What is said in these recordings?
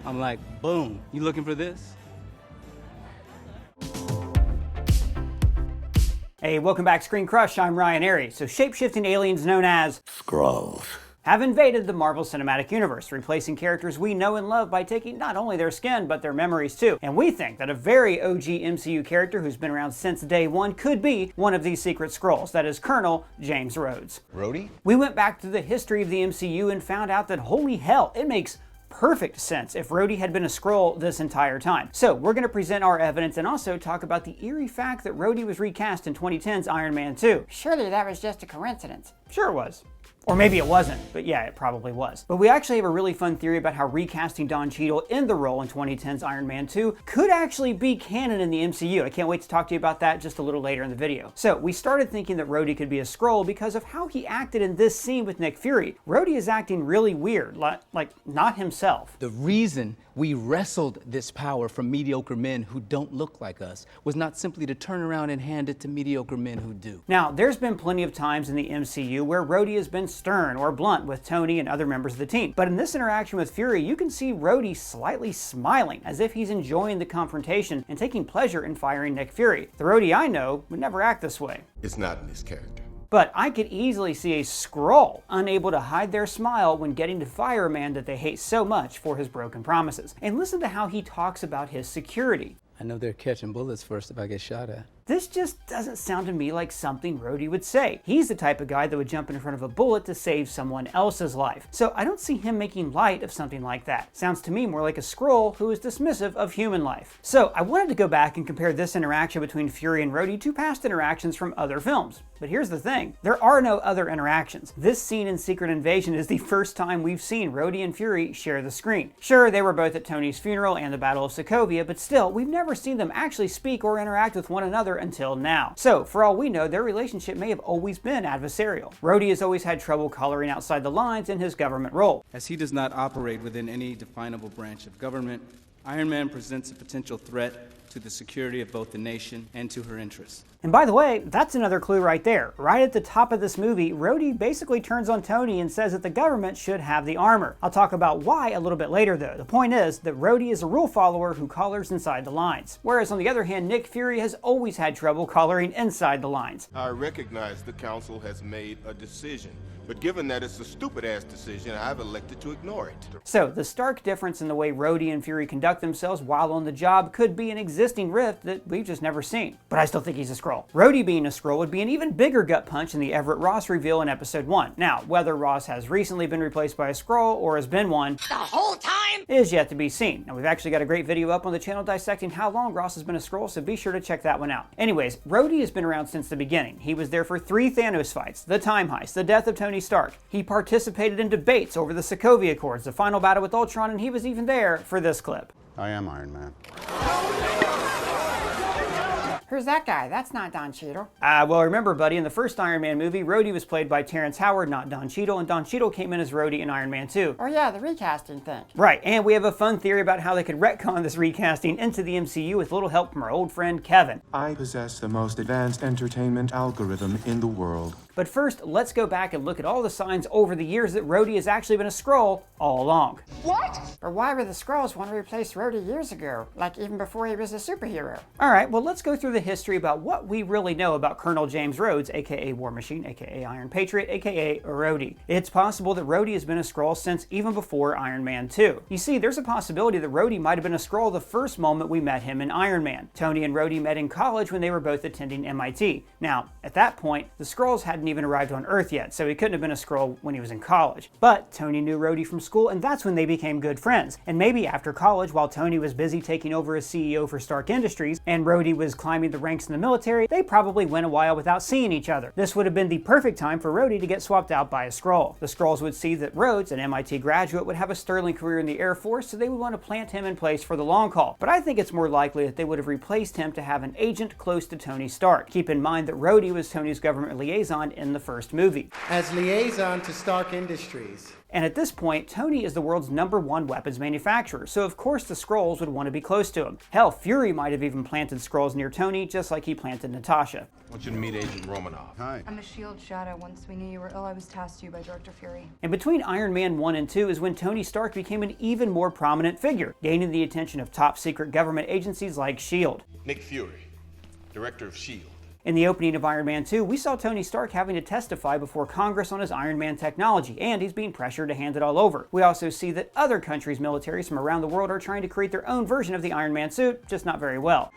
I'm like, boom, you looking for this? Hey, welcome back Screen Crush, I'm Ryan Eerie. So shape-shifting aliens known as Skrulls have invaded the Marvel Cinematic Universe, replacing characters we know and love by taking not only their skin, but their memories too. And we think that a very OG MCU character who's been around since day one could be one of these Secret Skrulls, that is Colonel James Rhodes. Rhodey? We went back to the history of the MCU and found out that holy hell, it makes perfect sense if Rhodey had been a Skrull this entire time. So we're going to present our evidence and also talk about the eerie fact that Rhodey was recast in 2010's Iron Man 2. Surely that was just a coincidence. Sure it was. Or maybe it wasn't, but yeah, it probably was. But we actually have a really fun theory about how recasting Don Cheadle in the role in 2010's Iron Man 2 could actually be canon in the MCU. I can't wait to talk to you about that just a little later in the video. So we started thinking that Rhodey could be a Skrull because of how he acted in this scene with Nick Fury. Rhodey is acting really weird, like not himself. The reason we wrestled this power from mediocre men who don't look like us was not simply to turn around and hand it to mediocre men who do. Now, there's been plenty of times in the MCU where Rhodey has been stern or blunt with Tony and other members of the team. But in this interaction with Fury, you can see Rhodey slightly smiling, as if he's enjoying the confrontation and taking pleasure in firing Nick Fury. The Rhodey I know would never act this way. It's not in his character. But I could easily see a Skrull unable to hide their smile when getting to fire a man that they hate so much for his broken promises. And listen to how he talks about his security. I know they're catching bullets first if I get shot at. This just doesn't sound to me like something Rhodey would say. He's the type of guy that would jump in front of a bullet to save someone else's life. So I don't see him making light of something like that. Sounds to me more like a Skrull who is dismissive of human life. So I wanted to go back and compare this interaction between Fury and Rhodey to past interactions from other films. But here's the thing, there are no other interactions. This scene in Secret Invasion is the first time we've seen Rhodey and Fury share the screen. Sure, they were both at Tony's funeral and the Battle of Sokovia, but still, we've never seen them actually speak or interact with one another until now. So, for all we know, their relationship may have always been adversarial. Rhodey has always had trouble coloring outside the lines in his government role. As he does not operate within any definable branch of government, Iron Man presents a potential threat to the security of both the nation and to her interests. And by the way, that's another clue right there. Right at the top of this movie, Rhodey basically turns on Tony and says that the government should have the armor. I'll talk about why a little bit later though. The point is that Rhodey is a rule follower who colors inside the lines. Whereas on the other hand, Nick Fury has always had trouble coloring inside the lines. I recognize the council has made a decision, but given that it's a stupid-ass decision, I've elected to ignore it. So the stark difference in the way Rhodey and Fury conduct themselves while on the job could be an existing rift that we've just never seen. But I still think he's a Skrull. Rhodey being a Skrull would be an even bigger gut punch in the Everett Ross reveal in episode 1. Now, whether Ross has recently been replaced by a Skrull or has been one The whole time? is yet to be seen. Now, we've actually got a great video up on the channel dissecting how long Ross has been a Skrull, so be sure to check that one out. Anyways, Rhodey has been around since the beginning. He was there for 3 Thanos fights, the time heist, the death of Tony Stark. He participated in debates over the Sokovia Accords, the final battle with Ultron, and he was even there for this clip. I am Iron Man. Who's that guy? That's not Don Cheadle. Well, remember, buddy, in the first Iron Man movie, Rhodey was played by Terrence Howard, not Don Cheadle, and Don Cheadle came in as Rhodey in Iron Man 2. Oh yeah, the recasting thing. Right, and we have a fun theory about how they could retcon this recasting into the MCU with a little help from our old friend Kevin. I possess the most advanced entertainment algorithm in the world. But first, let's go back and look at all the signs over the years that Rhodey has actually been a Skrull all along. What? But why were the Skrulls want to replace Rhodey years ago? Like even before he was a superhero? Alright, well let's go through the history about what we really know about Colonel James Rhodes, aka War Machine, aka Iron Patriot, aka Rhodey. It's possible that Rhodey has been a Skrull since even before Iron Man 2. You see, there's a possibility that Rhodey might have been a Skrull the first moment we met him in Iron Man. Tony and Rhodey met in college when they were both attending MIT. Now, at that point, the Skrulls hadn't even arrived on Earth yet, so he couldn't have been a Skrull when he was in college. But Tony knew Rhodey from school, and that's when they became good friends. And maybe after college, while Tony was busy taking over as CEO for Stark Industries, and Rhodey was climbing the ranks in the military, they probably went a while without seeing each other. This would have been the perfect time for Rhodey to get swapped out by a Skrull. The Skrulls would see that Rhodes, an MIT graduate, would have a sterling career in the Air Force, so they would want to plant him in place for the long haul. But I think it's more likely that they would have replaced him to have an agent close to Tony Stark. Keep in mind that Rhodey was Tony's government liaison in the first movie. As liaison to Stark Industries. And at this point, Tony is the world's #1 weapons manufacturer, so of course the Skrulls would want to be close to him. Hell, Fury might have even planted Skrulls near Tony, just like he planted Natasha. I want you to meet Agent Romanoff. Hi. I'm a S.H.I.E.L.D. shadow. Once we knew you were ill, I was tasked to you by Director Fury. And between Iron Man 1 and 2 is when Tony Stark became an even more prominent figure, gaining the attention of top secret government agencies like S.H.I.E.L.D. Nick Fury, Director of S.H.I.E.L.D. In the opening of Iron Man 2, we saw Tony Stark having to testify before Congress on his Iron Man technology, and he's being pressured to hand it all over. We also see that other countries' militaries from around the world are trying to create their own version of the Iron Man suit, just not very well.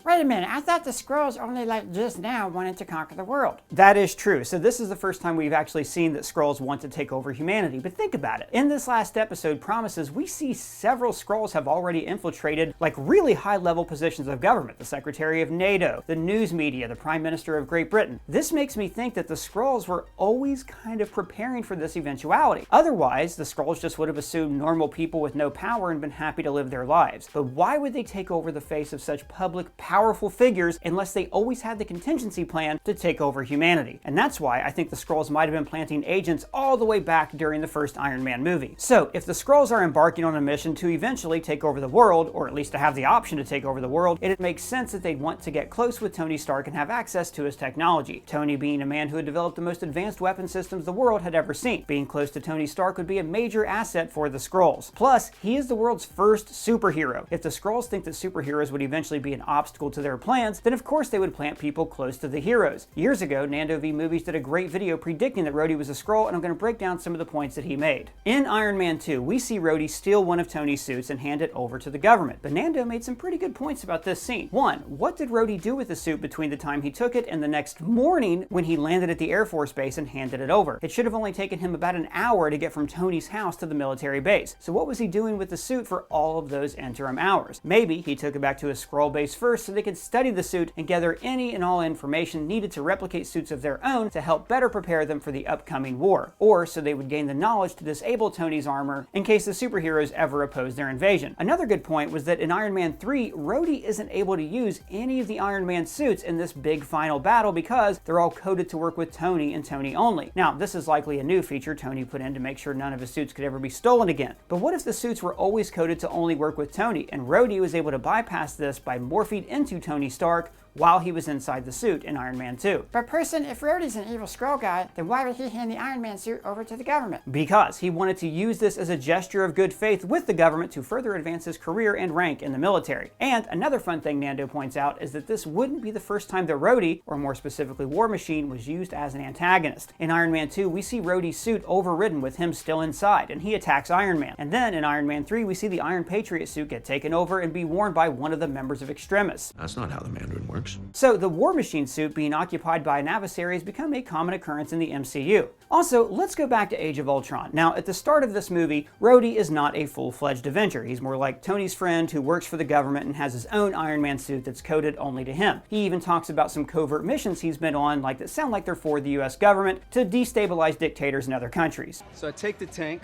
Wait a minute, I thought the Skrulls only like just now wanted to conquer the world. That is true. So this is the first time we've actually seen that Skrulls want to take over humanity. But think about it. In this last episode, Promises, we see several Skrulls have already infiltrated like really high-level positions of government. The Secretary of NATO, the news media, the Prime Minister of Great Britain. This makes me think that the Skrulls were always kind of preparing for this eventuality. Otherwise, the Skrulls just would have assumed normal people with no power and been happy to live their lives. But why would they take over the face of such public, powerful figures unless they always had the contingency plan to take over humanity? And that's why I think the Skrulls might have been planting agents all the way back during the first Iron Man movie. So if the Skrulls are embarking on a mission to eventually take over the world, or at least to have the option to take over the world, it makes sense that they'd want to get close with Tony Stark and have access to his technology. Tony being a man who had developed the most advanced weapon systems the world had ever seen. Being close to Tony Stark would be a major asset for the Skrulls. Plus, he is the world's first superhero. If the Skrulls think that superheroes would eventually be an obstacle to their plans, then of course they would plant people close to the heroes. Years ago, Nando V Movies did a great video predicting that Rhodey was a Skrull, and I'm going to break down some of the points that he made. In Iron Man 2, we see Rhodey steal one of Tony's suits and hand it over to the government. But Nando made some pretty good points about this scene. One, what did Rhodey do with the suit between the time he took it and the next morning when he landed at the Air Force Base and handed it over? It should have only taken him about an hour to get from Tony's house to the military base. So what was he doing with the suit for all of those interim hours? Maybe he took it back to his Skrull base first so they could study the suit and gather any and all information needed to replicate suits of their own to help better prepare them for the upcoming war, or so they would gain the knowledge to disable Tony's armor in case the superheroes ever opposed their invasion. Another good point was that in Iron Man 3, Rhodey isn't able to use any of the Iron Man suits in this big final battle because they're all coded to work with Tony and Tony only. Now, this is likely a new feature Tony put in to make sure none of his suits could ever be stolen again. But what if the suits were always coded to only work with Tony, and Rhodey was able to bypass this by morphing into Tony Stark while he was inside the suit in Iron Man 2. But person, if Rhodey's an evil Skrull guy, then why would he hand the Iron Man suit over to the government? Because he wanted to use this as a gesture of good faith with the government to further advance his career and rank in the military. And another fun thing Nando points out is that this wouldn't be the first time that Rhodey, or more specifically War Machine, was used as an antagonist. In Iron Man 2, we see Rhodey's suit overridden with him still inside, and he attacks Iron Man. And then in Iron Man 3, we see the Iron Patriot suit get taken over and be worn by one of the members of Extremis. That's not how the Mandarin works. So the War Machine suit being occupied by an adversary has become a common occurrence in the MCU. Also, let's go back to Age of Ultron. Now, at the start of this movie, Rhodey is not a full-fledged Avenger. He's more like Tony's friend who works for the government and has his own Iron Man suit that's coded only to him. He even talks about some covert missions he's been on, like that sound like they're for the US government, to destabilize dictators in other countries. So I take the tank,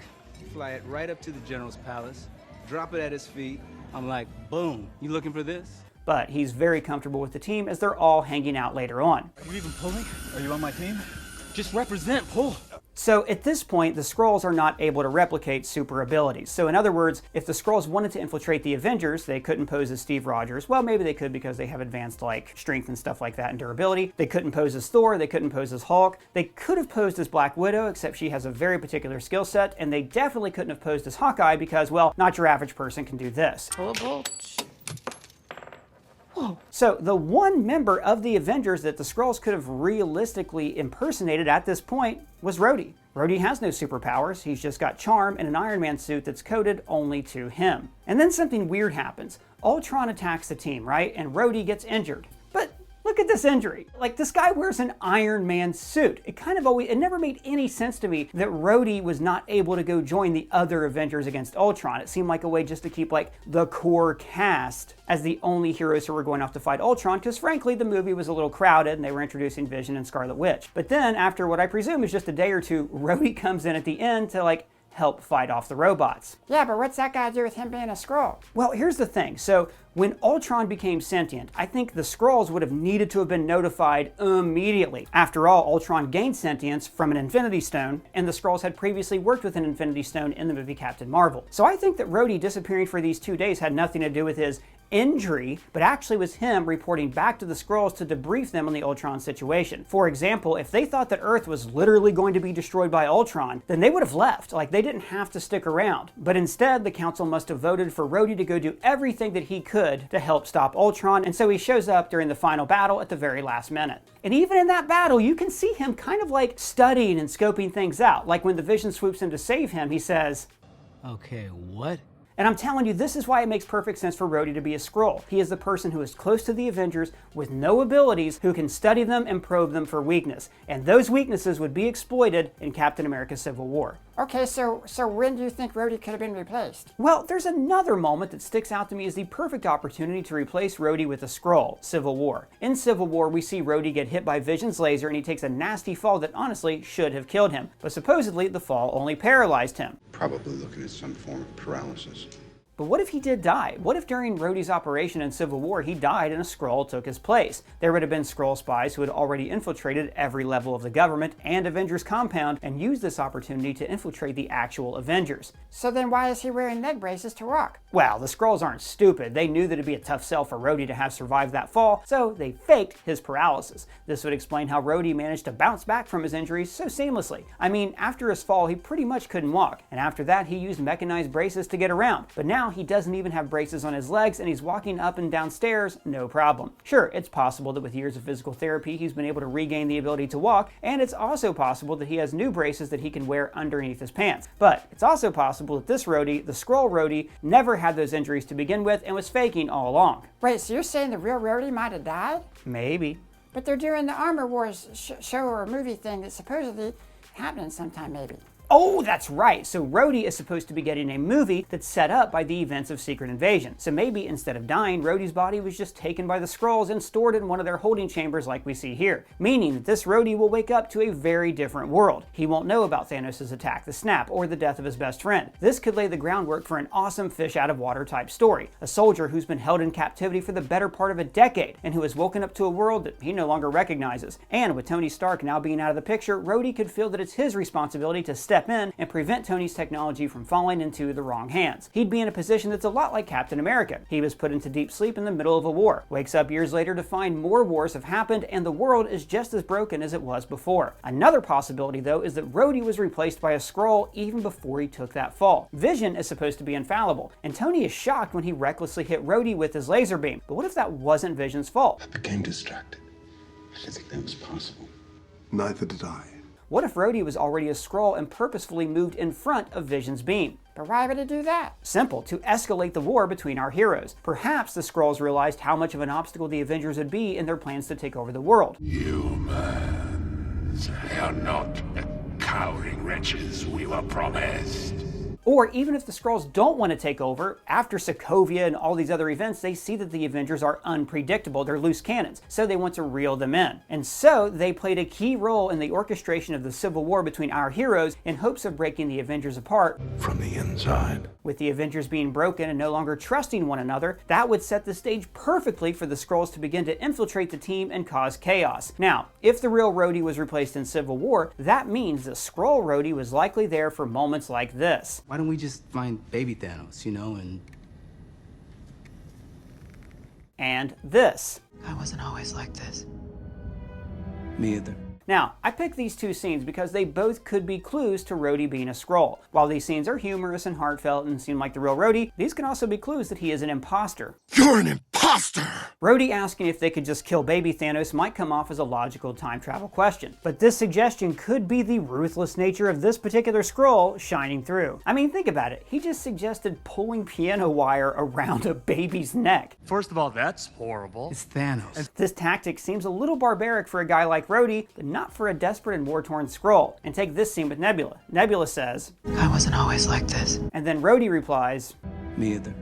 fly it right up to the general's palace, drop it at his feet. I'm like, boom, you looking for this? But he's very comfortable with the team as they're all hanging out later on. Are you even pulling? Are you on my team? Just represent, pull. So at this point, the Skrulls are not able to replicate super abilities. So in other words, if the Skrulls wanted to infiltrate the Avengers, they couldn't pose as Steve Rogers. Well, maybe they could because they have advanced like strength and stuff like that and durability. They couldn't pose as Thor, they couldn't pose as Hulk. They could have posed as Black Widow, except she has a very particular skill set, and they definitely couldn't have posed as Hawkeye because, well, not your average person can do this. So the one member of the Avengers that the Skrulls could have realistically impersonated at this point was Rhodey. Rhodey has no superpowers, he's just got charm and an Iron Man suit that's coded only to him. And then something weird happens. Ultron attacks the team, right? And Rhodey gets injured. But look at this injury. Like, this guy wears an Iron Man suit. It never made any sense to me that Rhodey was not able to go join the other Avengers against Ultron. It seemed like a way just to keep, like, the core cast as the only heroes who were going off to fight Ultron, because frankly, the movie was a little crowded and they were introducing Vision and Scarlet Witch. But then, after what I presume is just a day or two, Rhodey comes in at the end to, like, help fight off the robots. Yeah, but what's that got to do with him being a Skrull? Well, here's the thing. So when Ultron became sentient, I think the Skrulls would have needed to have been notified immediately. After all, Ultron gained sentience from an Infinity Stone, and the Skrulls had previously worked with an Infinity Stone in the movie Captain Marvel. So I think that Rhodey disappearing for these 2 days had nothing to do with his injury, but actually was him reporting back to the Skrulls to debrief them on the Ultron situation. For example, if they thought that Earth was literally going to be destroyed by Ultron, then they would have left. Like, they didn't have to stick around. But instead, the council must have voted for Rhodey to go do everything that he could to help stop Ultron, and so he shows up during the final battle at the very last minute. And even in that battle, you can see him kind of like studying and scoping things out. Like when the Vision swoops in to save him, he says, "Okay, what?" And I'm telling you, this is why it makes perfect sense for Rhodey to be a Skrull. He is the person who is close to the Avengers with no abilities, who can study them and probe them for weakness. And those weaknesses would be exploited in Captain America Civil War. Okay, so when do you think Rhodey could have been replaced? Well, there's another moment that sticks out to me as the perfect opportunity to replace Rhodey with a Skrull, Civil War. In Civil War, we see Rhodey get hit by Vision's laser and he takes a nasty fall that honestly should have killed him. But supposedly, the fall only paralyzed him. Probably looking at some form of paralysis. But what if he did die? What if during Rhodey's operation in Civil War he died and a Skrull took his place? There would have been Skrull spies who had already infiltrated every level of the government and Avengers compound and used this opportunity to infiltrate the actual Avengers. So then why is he wearing leg braces to walk? Well, the Skrulls aren't stupid. They knew that it'd be a tough sell for Rhodey to have survived that fall, so they faked his paralysis. This would explain how Rhodey managed to bounce back from his injuries so seamlessly. I mean, after his fall, he pretty much couldn't walk, and after that, he used mechanized braces to get around. But now he doesn't even have braces on his legs, and he's walking up and down stairs, no problem. Sure, it's possible that with years of physical therapy, he's been able to regain the ability to walk, and it's also possible that he has new braces that he can wear underneath his pants. But it's also possible that this Rhodey, the Skrull Rhodey, never had those injuries to begin with and was faking all along. Wait, so you're saying the real Rhodey might have died? Maybe. But they're doing the Armor Wars show or movie thing that's supposedly happening sometime maybe. Oh, that's right. So Rhodey is supposed to be getting a movie that's set up by the events of Secret Invasion. So maybe instead of dying, Rhodey's body was just taken by the Skrulls and stored in one of their holding chambers like we see here. Meaning that this Rhodey will wake up to a very different world. He won't know about Thanos' attack, the snap, or the death of his best friend. This could lay the groundwork for an awesome fish out of water type story. A soldier who's been held in captivity for the better part of a decade and who has woken up to a world that he no longer recognizes. And with Tony Stark now being out of the picture, Rhodey could feel that it's his responsibility to step in and prevent Tony's technology from falling into the wrong hands. He'd be in a position that's a lot like Captain America. He was put into deep sleep in the middle of a war, wakes up years later to find more wars have happened and the world is just as broken as it was before. Another possibility though is that Rhodey was replaced by a Skrull even before he took that fall. Vision is supposed to be infallible, and Tony is shocked when he recklessly hit Rhodey with his laser beam. But what if that wasn't Vision's fault? I became distracted. I didn't think that was possible. Neither did I. What if Rhodey was already a Skrull and purposefully moved in front of Vision's beam? But why would he do that? Simple, to escalate the war between our heroes. Perhaps the Skrulls realized how much of an obstacle the Avengers would be in their plans to take over the world. Humans are not the cowering wretches we were promised. Or even if the Skrulls don't want to take over, after Sokovia and all these other events, they see that the Avengers are unpredictable, they're loose cannons, so they want to reel them in. And so they played a key role in the orchestration of the Civil War between our heroes in hopes of breaking the Avengers apart From the inside. With the Avengers being broken and no longer trusting one another, that would set the stage perfectly for the Skrulls to begin to infiltrate the team and cause chaos. Now, if the real Rhodey was replaced in Civil War, that means the Skrull Rhodey was likely there for moments like this. Why don't we just find baby Thanos, And this. I wasn't always like this. Me either. Now, I picked these two scenes because they both could be clues to Rhodey being a Skrull. While these scenes are humorous and heartfelt and seem like the real Rhodey, these can also be clues that he is an imposter. You're an imposter! Rhodey asking if they could just kill baby Thanos might come off as a logical time travel question, but this suggestion could be the ruthless nature of this particular Skrull shining through. I mean, think about it. He just suggested pulling piano wire around a baby's neck. First of all, that's horrible. It's Thanos. And this tactic seems a little barbaric for a guy like Rhodey, but not for a desperate and war-torn Skrull. And take this scene with Nebula. Nebula says, I wasn't always like this. And then Rhodey replies, Me either.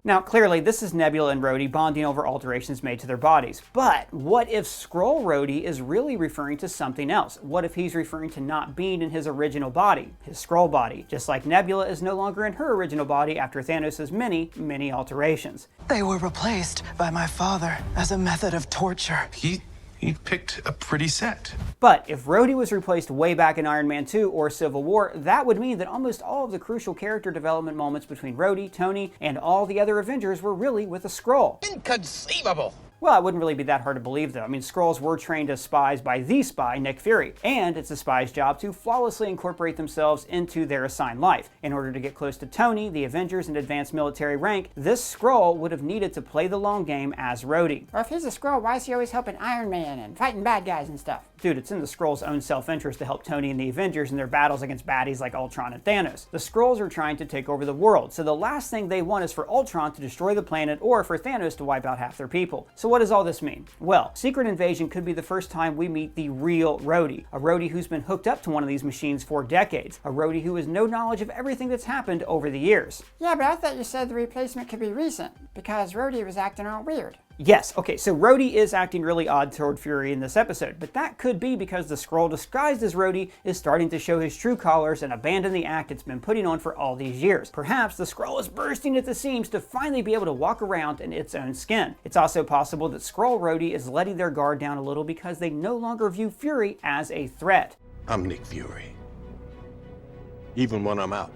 Now, clearly, this is Nebula and Rhodey bonding over alterations made to their bodies. But what if Skrull Rhodey is really referring to something else? What if he's referring to not being in his original body, his Skrull body, just like Nebula is no longer in her original body after Thanos' many alterations? They were replaced by my father as a method of torture. He picked a pretty set. But if Rhodey was replaced way back in Iron Man 2 or Civil War, that would mean that almost all of the crucial character development moments between Rhodey, Tony, and all the other Avengers were really with a Skrull. Inconceivable! Well, it wouldn't really be that hard to believe, though. I mean, Skrulls were trained as spies by the spy, Nick Fury, and it's a spy's job to flawlessly incorporate themselves into their assigned life. In order to get close to Tony, the Avengers, and advance military rank, this Skrull would have needed to play the long game as Rhodey. Or if he's a Skrull, why is he always helping Iron Man and fighting bad guys and stuff? Dude, it's in the Skrull's own self-interest to help Tony and the Avengers in their battles against baddies like Ultron and Thanos. The Skrulls are trying to take over the world, so the last thing they want is for Ultron to destroy the planet or for Thanos to wipe out half their people. So what does all this mean? Well, Secret Invasion could be the first time we meet the real Rhodey, a Rhodey who's been hooked up to one of these machines for decades, a Rhodey who has no knowledge of everything that's happened over the years. Yeah, but I thought you said the replacement could be recent, because Rhodey was acting all weird. Yes, okay, so Rhodey is acting really odd toward Fury in this episode, but that could be because the Skrull disguised as Rhodey is starting to show his true colors and abandon the act it's been putting on for all these years. Perhaps the Skrull is bursting at the seams to finally be able to walk around in its own skin. It's also possible that Skrull Rhodey is letting their guard down a little because they no longer view Fury as a threat. I'm Nick Fury. Even when I'm out,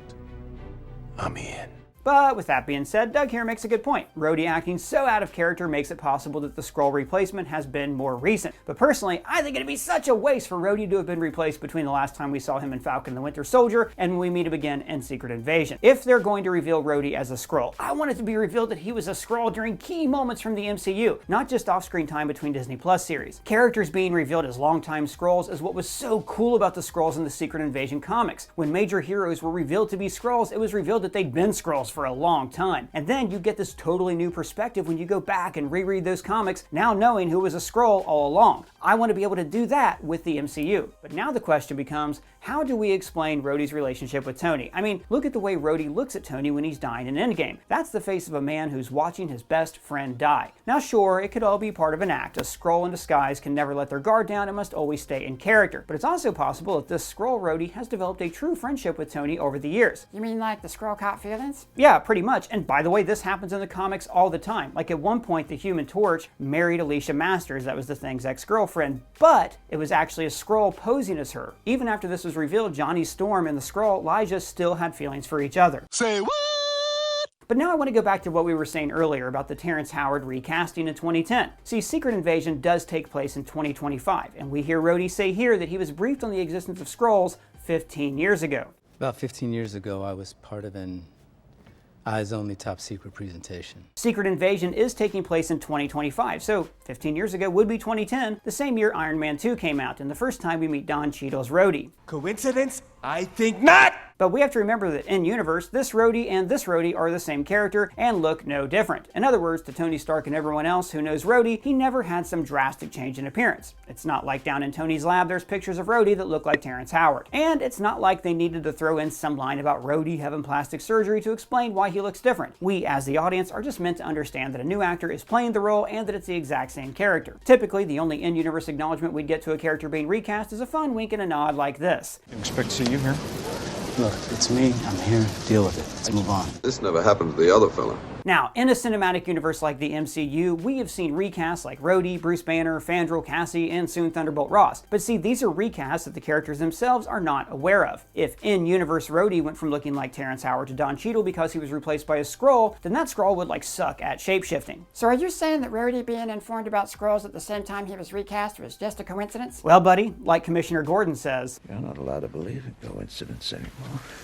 I'm in. But with that being said, Doug here makes a good point. Rhodey acting so out of character makes it possible that the Skrull replacement has been more recent. But personally, I think it'd be such a waste for Rhodey to have been replaced between the last time we saw him in Falcon and the Winter Soldier and when we meet him again in Secret Invasion. If they're going to reveal Rhodey as a Skrull, I want it to be revealed that he was a Skrull during key moments from the MCU, not just off-screen time between Disney Plus series. Characters being revealed as longtime Skrulls is what was so cool about the Skrulls in the Secret Invasion comics. When major heroes were revealed to be Skrulls, it was revealed that they'd been Skrulls for a long time. And then you get this totally new perspective when you go back and reread those comics, now knowing who was a Skrull all along. I want to be able to do that with the MCU. But now the question becomes, how do we explain Rhodey's relationship with Tony? I mean, look at the way Rhodey looks at Tony when he's dying in Endgame. That's the face of a man who's watching his best friend die. Now sure, it could all be part of an act. A Skrull in disguise can never let their guard down and must always stay in character. But it's also possible that this Skrull Rhodey has developed a true friendship with Tony over the years. You mean like the Skrull caught feelings? Yeah, pretty much. And by the way, this happens in the comics all the time. Like at one point, the Human Torch married Alicia Masters, that was the Thing's ex-girlfriend, but it was actually a Skrull posing as her. Even after this was revealed, Johnny Storm and the Skrull, Elijah, still had feelings for each other. Say what? But now I want to go back to what we were saying earlier about the Terrence Howard recasting in 2010. See, Secret Invasion does take place in 2025, and we hear Rhodey say here that he was briefed on the existence of Skrulls 15 years ago. About 15 years ago, I was part of an eyes-only top secret presentation. Secret Invasion is taking place in 2025, so 15 years ago would be 2010, the same year Iron Man 2 came out, and the first time we meet Don Cheadle's Rhodey. Coincidence? I think not! But we have to remember that in universe, this Rhodey and this Rhodey are the same character and look no different. In other words, to Tony Stark and everyone else who knows Rhodey, he never had some drastic change in appearance. It's not like down in Tony's lab there's pictures of Rhodey that look like Terrence Howard. And it's not like they needed to throw in some line about Rhodey having plastic surgery to explain why he looks different. We, as the audience, are just meant to understand that a new actor is playing the role and that it's the exact same character. Typically, the only in-universe acknowledgement we'd get to a character being recast is a fun wink and a nod like this. Didn't expect to see you here. Look, it's me. I'm here. Deal with it. Let's move on. This never happened to the other fella. Now, in a cinematic universe like the MCU, we have seen recasts like Rhodey, Bruce Banner, Fandral, Cassie, and soon Thunderbolt Ross. But see, these are recasts that the characters themselves are not aware of. If in-universe Rhodey went from looking like Terrence Howard to Don Cheadle because he was replaced by a Skrull, then that Skrull would suck at shapeshifting. So are you saying that Rhodey being informed about Skrulls at the same time he was recast was just a coincidence? Well, buddy, like Commissioner Gordon says, You're not allowed to believe in coincidence anymore.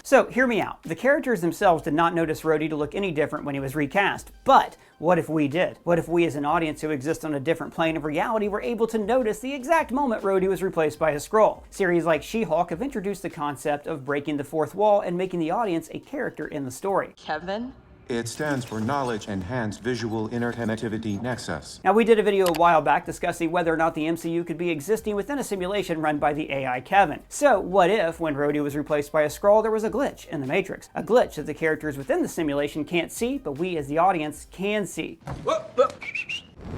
So, hear me out. The characters themselves did not notice Rhodey to look any different when he was recast, but what if we did? What if we as an audience who exist on a different plane of reality were able to notice the exact moment Rhodey was replaced by a Skrull? Series like She-Hulk have introduced the concept of breaking the fourth wall and making the audience a character in the story. Kevin, It stands for Knowledge Enhanced Visual Interconnectivity Nexus. Now, we did a video a while back discussing whether or not the MCU could be existing within a simulation run by the AI Kevin. So, what if, when Rhodey was replaced by a Skrull, there was a glitch in the Matrix? A glitch that the characters within the simulation can't see, but we as the audience can see.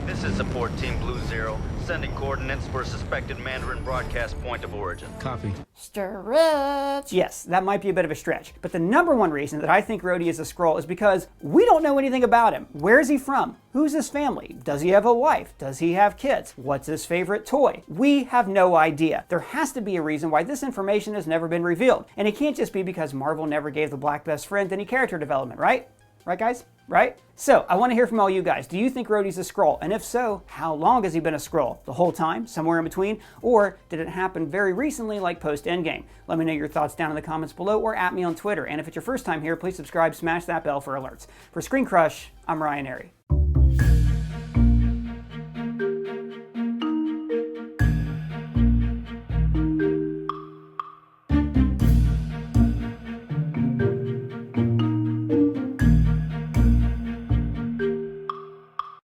This is Support Team Blue Zero, sending coordinates for a suspected Mandarin broadcast point of origin. Copy. Stretch. Yes, that might be a bit of a stretch, but the number one reason that I think Rhodey is a Skrull is because we don't know anything about him. Where is he from? Who's his family? Does he have a wife? Does he have kids? What's his favorite toy? We have no idea. There has to be a reason why this information has never been revealed, and it can't just be because Marvel never gave the Black Best Friend any character development, right? Right, guys? Right? So, I want to hear from all you guys. Do you think Rhodey's a Skrull? And if so, how long has he been a Skrull? The whole time? Somewhere in between? Or did it happen very recently, like post-Endgame? Let me know your thoughts down in the comments below or at me on Twitter. And if it's your first time here, please subscribe, smash that bell for alerts. For Screen Crush, I'm Ryan Eerie.